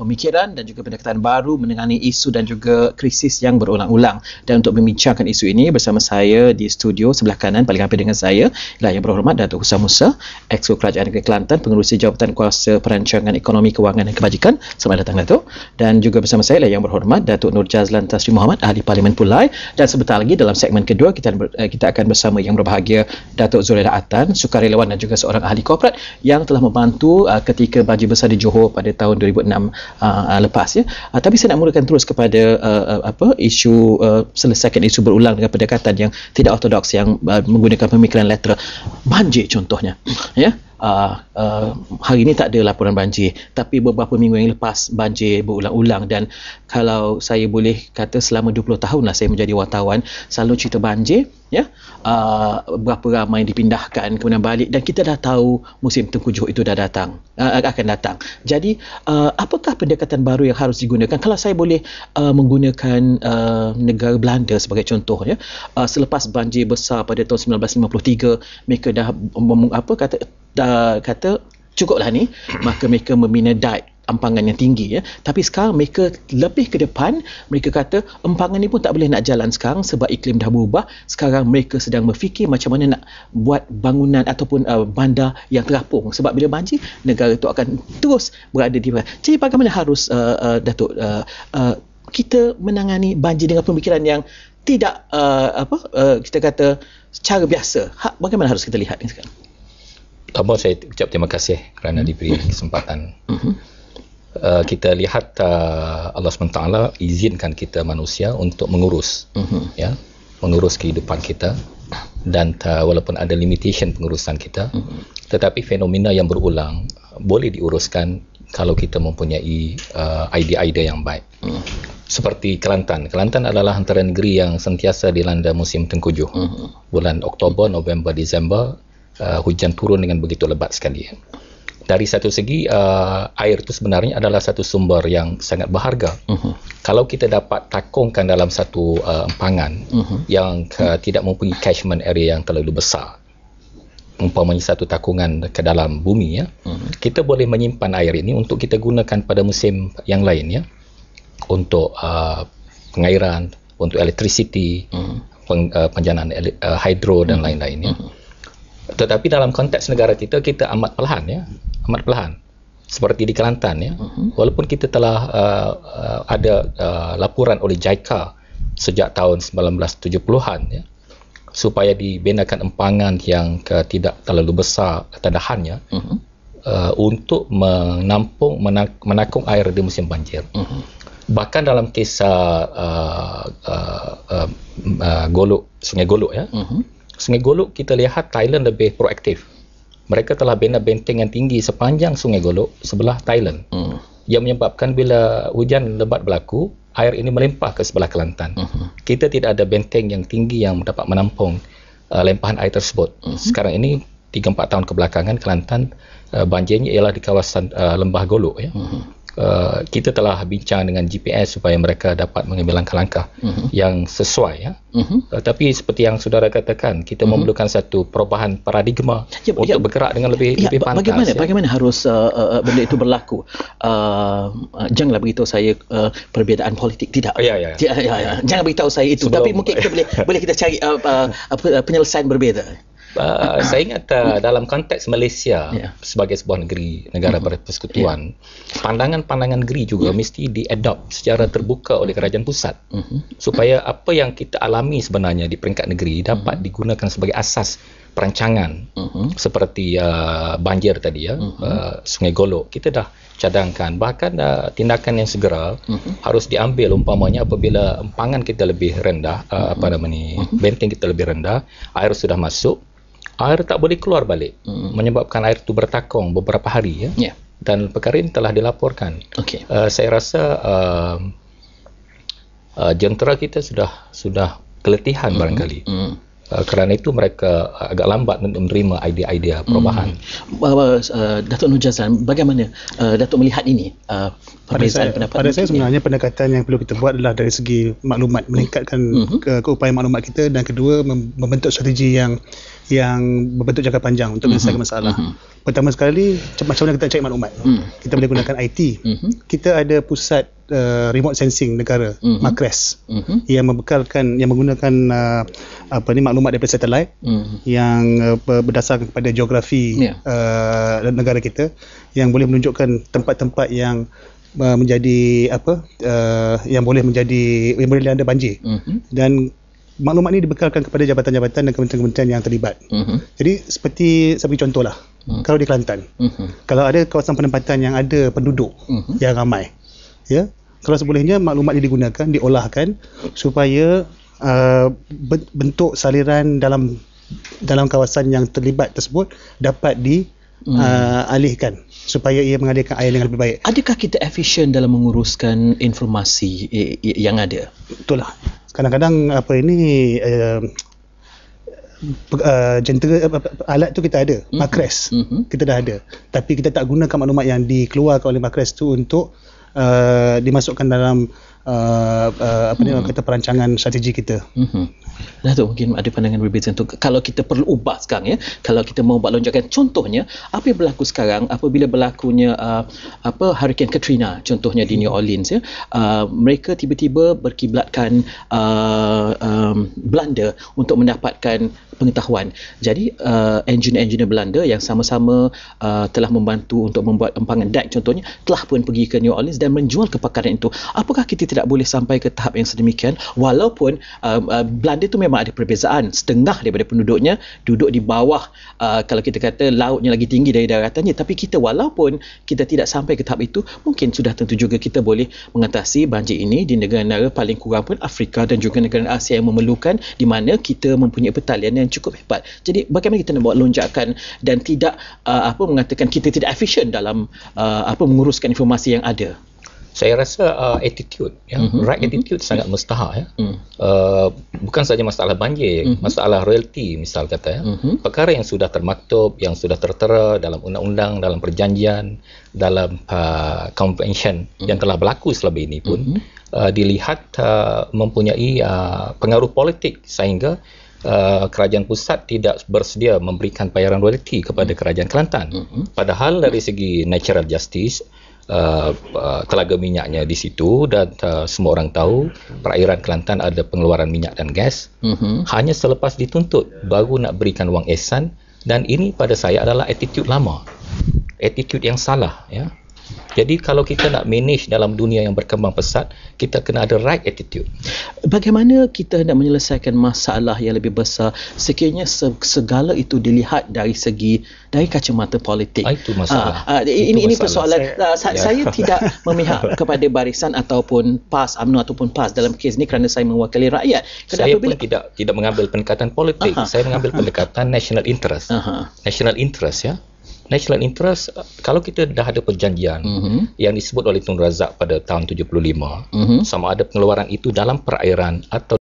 pemikiran dan juga pendekatan baru menangani isu dan juga krisis yang berulang-ulang. Dan untuk membincangkan isu ini bersama saya di studio sebelah kanan paling hampir dengan saya ialah Yang Berhormat Datuk Husam Musa, Exco Kerajaan Negeri Kelantan, Pengerusi Jabatan Kuasa Perancangan Ekonomi, Kewangan dan Kebajikan. Selamat datang Datuk. Dan juga bersama saya ialah Yang Berhormat Datuk Nur Jazlan Tasri Muhammad, Ahli Parlimen Pulai. Dan sebentar lagi dalam segmen kedua kita akan bersama yang berbahagia Datuk Zuraida Atan, sukarelawan dan juga seorang ahli korporat yang telah membantu ketika banjir besar di Johor pada tahun 2006 lepas ya. Tapi saya nak mulakan terus kepada isu selesaikan isu berulang dengan pendekatan yang tidak ortodoks yang menggunakan pemikiran lateral. Banjir contohnya ya. Hari ini tak ada laporan banjir, tapi beberapa minggu yang lepas banjir berulang-ulang. Dan kalau saya boleh kata selama 20 tahun lah saya menjadi wartawan, selalu cerita banjir ya, berapa ramai dipindahkan kemudian balik, dan kita dah tahu musim tengkujuh itu dah datang, akan datang. Jadi apakah pendekatan baru yang harus digunakan? Kalau saya boleh menggunakan negara Belanda sebagai contoh ya, selepas banjir besar pada tahun 1953, mereka dah kata cukuplah ni, maka mereka membina dike empangan yang tinggi ya. Tapi sekarang mereka lebih ke depan, mereka kata empangan ni pun tak boleh nak jalan sekarang sebab iklim dah berubah. Sekarang mereka sedang berfikir macam mana nak buat bangunan ataupun bandar yang terapung, sebab bila banjir negara itu akan terus berada di bawah. Jadi bagaimana harus Datuk kita menangani banjir dengan pemikiran yang tidak kita kata secara biasa. Bagaimana harus kita lihat ni sekarang? Pertama, saya ucap terima kasih kerana diberi kesempatan. Kita lihat Allah SWT izinkan kita manusia untuk mengurus, ya, mengurus kehidupan kita, dan walaupun ada limitation pengurusan kita, tetapi fenomena yang berulang boleh diuruskan kalau kita mempunyai idea-idea yang baik. Seperti Kelantan. Kelantan adalah antara negeri yang sentiasa dilanda musim tengkujuh. Bulan Oktober, November, Disember, hujan turun dengan begitu lebat sekali. Dari satu segi, air itu sebenarnya adalah satu sumber yang sangat berharga. Kalau kita dapat takungkan dalam satu empangan yang tidak mempunyai catchment area yang terlalu besar, umpamanya satu takungan ke dalam bumi ya, kita boleh menyimpan air ini untuk kita gunakan pada musim yang lain ya, untuk pengairan, untuk electricity, penjanaan hidro dan lain-lain ya. Tetapi dalam konteks negara kita, kita amat perlahan ya, amat perlahan. Seperti di Kelantan ya, walaupun kita telah ada laporan oleh JICA sejak tahun 1970-an ya, supaya dibinakan empangan yang tidak terlalu besar ketedahannya untuk menakung air di musim banjir. Bahkan dalam kisah Golok, Sungai Golok ya, Sungai Golok kita lihat Thailand lebih proaktif. Mereka telah bina benteng yang tinggi sepanjang Sungai Golok sebelah Thailand, yang menyebabkan bila hujan lebat berlaku, air ini melimpah ke sebelah Kelantan. Kita tidak ada benteng yang tinggi yang dapat menampung lempahan air tersebut. Sekarang ini 3-4 tahun kebelakangan Kelantan banjirnya ialah di kawasan Lembah Golok ya. Kita telah bincang dengan GPS supaya mereka dapat mengambil langkah-langkah yang sesuai ya. Tapi seperti yang saudara katakan, kita memerlukan satu perubahan paradigma untuk bergerak dengan lebih pantas. Bagaimana harus benda itu berlaku? Janganlah beritahu saya perbezaan politik, tidak. Jangan beritahu saya itu. Tapi mungkin kita boleh kita cari penyelesaian berbeza. Saya ingat dalam konteks Malaysia sebagai sebuah negara bersekutuan, pandangan-pandangan negeri juga mesti diadopt secara terbuka oleh kerajaan pusat, supaya apa yang kita alami sebenarnya di peringkat negeri dapat digunakan sebagai asas perancangan. Seperti banjir tadi ya, Sungai Golok kita dah cadangkan, bahkan tindakan yang segera harus diambil umpamanya apabila empangan kita lebih rendah, benteng kita lebih rendah, air sudah masuk, air tak boleh keluar balik, menyebabkan air itu bertakung beberapa hari ya. Dan perkara ini telah dilaporkan. Saya rasa jentera kita sudah keletihan barangkali Kerana itu mereka agak lambat untuk menerima idea-idea perubahan. Datuk Nur Jazlan, bagaimana Datuk melihat ini? Perbezaan pendapat. Pada saya sebenarnya pendekatan yang perlu kita buat adalah dari segi maklumat, meningkatkan keupayaan maklumat kita, dan kedua membentuk strategi yang berbentuk jangka panjang untuk menyelesaikan masalah. Pertama sekali, macam mana kita cari maklumat? Kita boleh gunakan IT. Kita ada pusat remote sensing negara, MAKRES, yang menggunakan maklumat daripada satelit yang berdasarkan kepada geografi negara kita, yang boleh menunjukkan tempat-tempat yang menjadi yang boleh dilanda banjir. Dan maklumat ini dibekalkan kepada jabatan-jabatan dan kementerian-kementerian yang terlibat. Jadi seperti contohlah, kalau di Kelantan, kalau ada kawasan penempatan yang ada penduduk yang ramai, ya, kalau sebolehnya maklumat ini digunakan, diolahkan supaya bentuk saliran dalam kawasan yang terlibat tersebut dapat dialihkan supaya ia mengalihkan air dengan lebih baik. Adakah kita efisien dalam menguruskan informasi yang ada? Betul lah. Kadang-kadang alat tu kita ada, MAKRES kita dah ada, tapi kita tak gunakan maklumat yang dikeluarkan oleh MAKRES tu untuk dimasukkan dalam kata perancangan strategi kita. Datuk, mungkin ada pandangan berbeza untuk kalau kita perlu ubah sekarang, ya, kalau kita mau buat lonjakan. Contohnya apa yang berlaku sekarang apabila berlakunya Hurricane Katrina, contohnya di New Orleans, ya, mereka tiba-tiba berkiblatkan Belanda untuk mendapatkan pengetahuan. Jadi engineer Belanda yang sama-sama telah membantu untuk membuat empangan dike contohnya, telah pun pergi ke New Orleans dan menjual kepakaran itu. Apakah kita tidak boleh sampai ke tahap yang sedemikian, walaupun Belanda itu memang ada perbezaan, setengah daripada penduduknya duduk di bawah kalau kita kata lautnya lagi tinggi dari daratannya, tapi kita walaupun kita tidak sampai ke tahap itu, mungkin sudah tentu juga kita boleh mengatasi banjir ini di negara-negara paling kurang pun Afrika dan juga negara Asia yang memerlukan, di mana kita mempunyai pertalian yang cukup hebat. Jadi bagaimana kita nak buat lonjakan dan tidak mengatakan kita tidak efisien dalam menguruskan informasi yang ada? Saya rasa attitude, right attitude sangat mustahak, ya. Bukan saja masalah banjir, masalah royalty misal kata, ya. Perkara yang sudah termaktub, yang sudah tertera dalam undang-undang, dalam perjanjian, dalam convention yang telah berlaku selama ini pun dilihat mempunyai pengaruh politik sehingga kerajaan pusat tidak bersedia memberikan bayaran royalty kepada kerajaan Kelantan. Padahal dari segi natural justice, telaga minyaknya di situ dan semua orang tahu perairan Kelantan ada pengeluaran minyak dan gas. Hanya selepas dituntut baru nak berikan wang ihsan, dan ini pada saya adalah attitude lama, attitude yang salah, ya. Jadi kalau kita nak manage dalam dunia yang berkembang pesat, kita kena ada right attitude. Bagaimana kita nak menyelesaikan masalah yang lebih besar sekiranya segala itu dilihat dari kacamata politik? Itu masalah. Ini persoalan. Saya tidak memihak kepada barisan ataupun PAS, UMNO ataupun PAS dalam kes ini kerana saya mewakili rakyat. Saya pun tidak mengambil pendekatan politik. Saya mengambil pendekatan national interest. National interest, ya. National interest, kalau kita dah ada perjanjian yang disebut oleh Tun Razak pada tahun 75, sama ada pengeluaran itu dalam perairan atau